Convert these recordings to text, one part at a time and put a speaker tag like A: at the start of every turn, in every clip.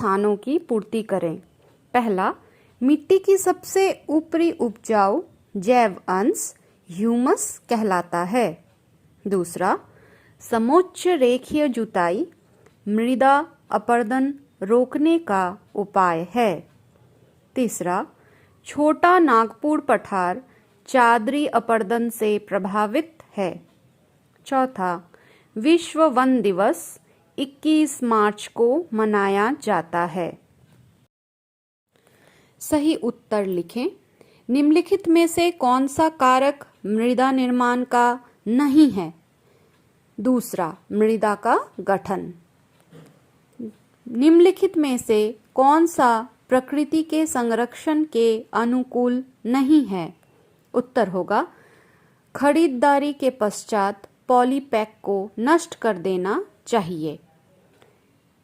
A: स्थानों की पूर्ति करें। पहला, मिट्टी की सबसे ऊपरी उपजाऊ जैव अंश ह्यूमस कहलाता है। दूसरा, समोच्च रेखीय जुताई मृदा अपरदन रोकने का उपाय है। तीसरा, छोटा नागपुर पठार चादरी अपरदन से प्रभावित है। चौथा, विश्व वन दिवस 21 मार्च को मनाया जाता है। सही उत्तर लिखें। निम्नलिखित में से कौन सा कारक मृदा निर्माण का नहीं है? दूसरा, मृदा का गठन। निम्नलिखित में से कौन सा प्रकृति के संरक्षण के अनुकूल नहीं है? उत्तर होगा खरीदारी के पश्चात पॉलीपैक को नष्ट कर देना चाहिए।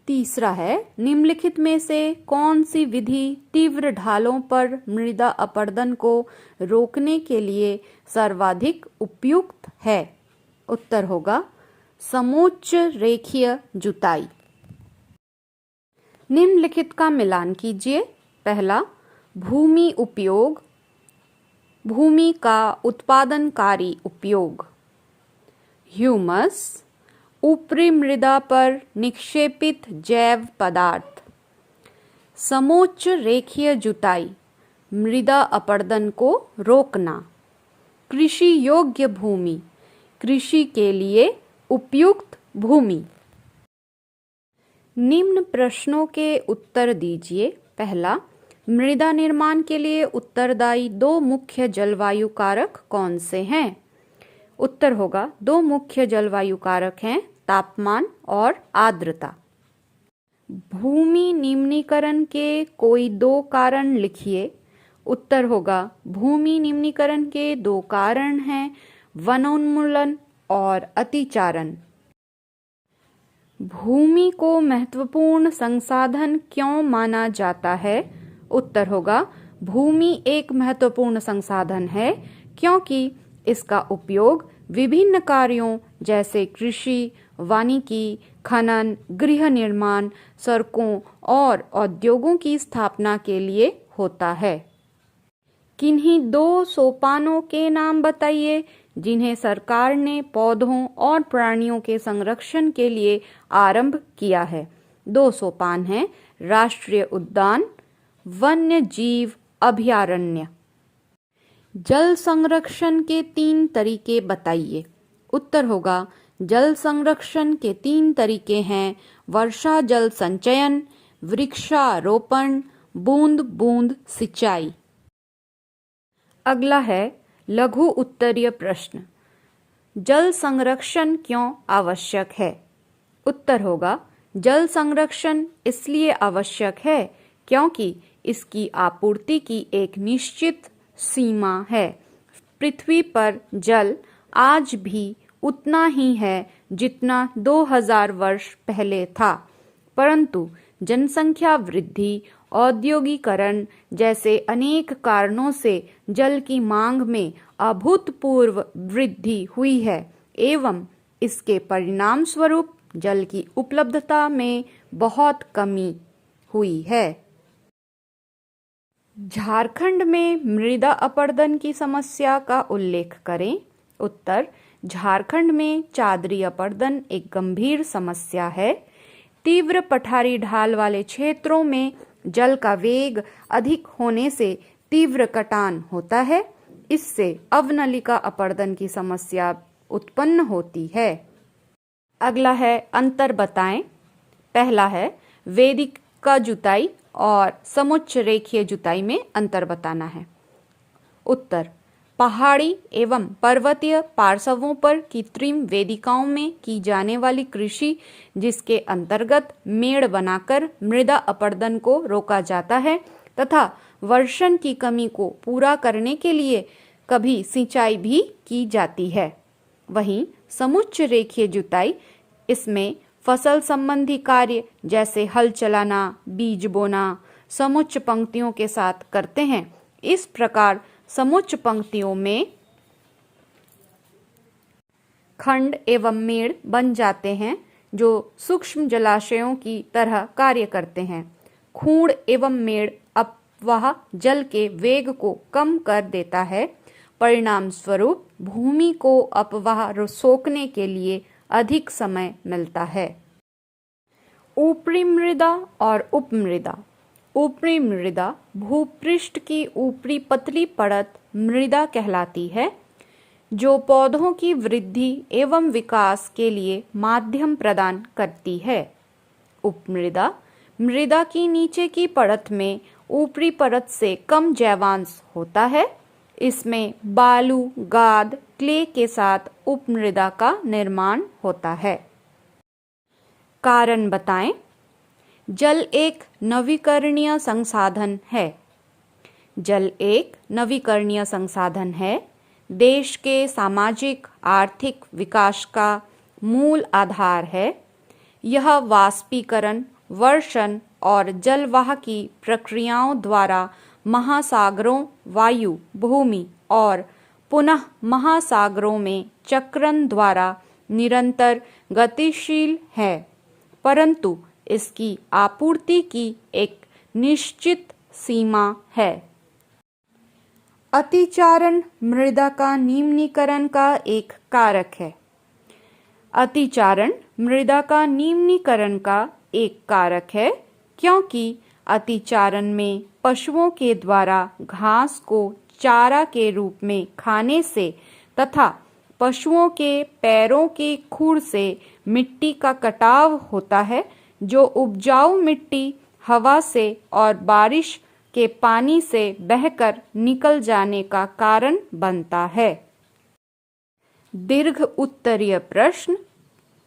A: तीसरा है, निम्नलिखित में से कौन सी विधि तीव्र ढालों पर मृदा अपरदन को रोकने के लिए सर्वाधिक उपयुक्त है? उत्तर होगा समोच्च रेखीय जुताई। निम्नलिखित का मिलान कीजिए। पहला, भूमि उपयोग, भूमि का उत्पादनकारी उपयोग। ह्यूमस, ऊपरी मृदा पर निक्षेपित जैव पदार्थ। समोच्च रेखीय जुताई, मृदा अपरदन को रोकना। कृषि योग्य भूमि, कृषि के लिए उपयुक्त भूमि। निम्न प्रश्नों के उत्तर दीजिए। पहला, मृदा निर्माण के लिए उत्तरदायी 2 मुख्य जलवायु कारक कौन से हैं? उत्तर होगा 2 मुख्य जलवायु कारक हैं तापमान और आर्द्रता। भूमि निम्नीकरण के कोई 2 कारण लिखिए। उत्तर होगा भूमि निम्नीकरण के 2 कारण हैं वनोन्मूलन और अतिचारण। भूमि को महत्वपूर्ण संसाधन क्यों माना जाता है? उत्तर होगा भूमि एक महत्वपूर्ण संसाधन है क्योंकि इसका उपयोग विभिन्न कार्यों जैसे कृषि, वानिकी, खनन, गृह निर्माण, सड़कों और उद्योगों की स्थापना के लिए होता है। किन्हीं 2 सोपानों के नाम बताइए जिन्हें सरकार ने पौधों और प्राणियों के संरक्षण के लिए आरंभ किया है। 2 सोपान हैं राष्ट्रीय उद्यान, वन्य जीव अभयारण्य। जल संरक्षण के 3 तरीके बताइए। उत्तर होगा जल संरक्षण के 3 तरीके हैं वर्षा जल संचयन, वृक्षारोपण, बूंद बूंद सिंचाई। अगला है लघु उत्तरीय प्रश्न। जल संरक्षण क्यों आवश्यक है? उत्तर होगा जल संरक्षण इसलिए आवश्यक है क्योंकि इसकी आपूर्ति की एक निश्चित सीमा है। पृथ्वी पर जल आज भी उतना ही है जितना 2000 वर्ष पहले था, परंतु जनसंख्या वृद्धि, औद्योगिकरण जैसे अनेक कारणों से जल की मांग में अभूतपूर्व वृद्धि हुई है एवं इसके परिणाम स्वरूप जल की उपलब्धता में बहुत कमी हुई है। झारखंड में मृदा अपरदन की समस्या का उल्लेख करें। उत्तर, झारखंड में चादरी अपरदन एक गंभीर समस्या है। तीव्र पठारी ढाल वाले क्षेत्रों में जल का वेग अधिक होने से तीव्र कटान होता है। इससे अवनलिका अपरदन की समस्या उत्पन्न होती है। अगला है अंतर बताएं। पहला है वेदिका जुताई और समोच्च रेखीय जुताई में अंतर बताना है। उत्तर, पहाड़ी एवं पर्वतीय पार्श्वों पर कृत्रिम वेदिकाओं में की जाने वाली कृषि जिसके अंतर्गत मेड़ बनाकर मृदा अपरदन को रोका जाता है तथा वर्षण की कमी को पूरा करने के लिए कभी सिंचाई भी की जाती है। वहीं समोच्च रेखीय जुताई, इसमें फसल संबंधी कार्य जैसे हल चलाना, बीज बोना समोच्च पंक्तियों के साथ करते हैं। इस प्रकार समोच्च पंक्तियों में खंड एवं मेड़ बन जाते हैं जो सूक्ष्म जलाशयों की तरह कार्य करते हैं। खूंड एवं मेड़ अपवाह जल के वेग को कम कर देता है। परिणाम स्वरूप भूमि को अपवाह सोखने के लिए अधिक समय मिलता है। ऊपरी मृदा और उपमृदा। ऊपरी मृदा भूपृष्ठ की ऊपरी पतली परत मृदा कहलाती है, जो पौधों की वृद्धि एवं विकास के लिए माध्यम प्रदान करती है। उपमृदा मृदा की नीचे की परत में ऊपरी परत से कम जैवांश होता है। इसमें बालू, गाद, क्ले के साथ उपमृदा का निर्माण होता है। कारण बताएं। जल एक नवीकरणीय संसाधन है। जल एक नवीकरणीय संसाधन है। देश के सामाजिक आर्थिक विकास का मूल आधार है। यह वाष्पीकरण, वर्षण और जलवाह की प्रक्रियाओं द्वारा महासागरों, वायु, भूमि और पुनः महासागरों में चक्रण द्वारा निरंतर गतिशील है, परंतु इसकी आपूर्ति की एक निश्चित सीमा है। अतिचारण मृदा का निम्नीकरण का एक कारक है। अतिचारण मृदा का निम्नीकरण का एक कारक है, क्योंकि अतिचारण में पशुओं के द्वारा घास को चारा के रूप में खाने से तथा पशुओं के पैरों के खूर से मिट्टी का कटाव होता है, जो उपजाऊ मिट्टी हवा से और बारिश के पानी से बहकर निकल जाने का कारण बनता है। दीर्घ उत्तरीय प्रश्न।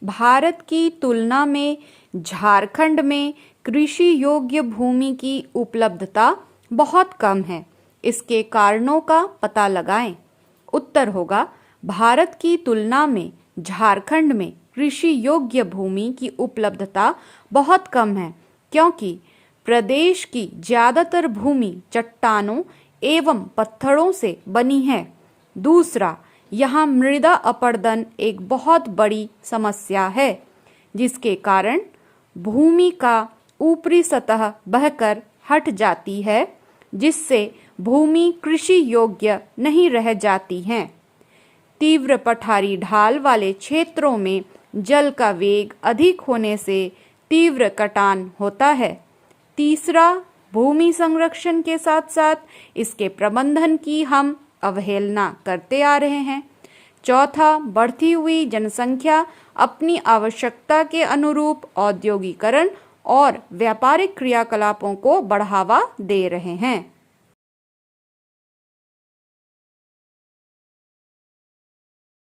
A: भारत की तुलना में झारखंड में कृषि योग्य भूमि की उपलब्धता बहुत कम है। इसके कारणों का पता लगाएं। उत्तर होगा, भारत की तुलना में झारखंड में कृषि योग्य भूमि की उपलब्धता बहुत कम है, क्योंकि प्रदेश की ज्यादातर भूमि चट्टानों एवं पत्थरों से बनी है। दूसरा, यहाँ मृदा अपरदन एक बहुत बड़ी समस्या है, जिसके कारण भूमि का ऊपरी सतह बहकर हट जाती है, जिससे भूमि कृषि योग्य नहीं रह जाती है। तीव्र पठारी ढाल वाले क्षेत्रों में जल का वेग अधिक होने से तीव्र कटान होता है। तीसरा, भूमि संरक्षण के साथ साथ इसके प्रबंधन की हम अवहेलना करते आ रहे हैं। चौथा, बढ़ती हुई जनसंख्या अपनी आवश्यकता के अनुरूप औद्योगिकरण और व्यापारिक क्रियाकलापों को बढ़ावा दे रहे हैं।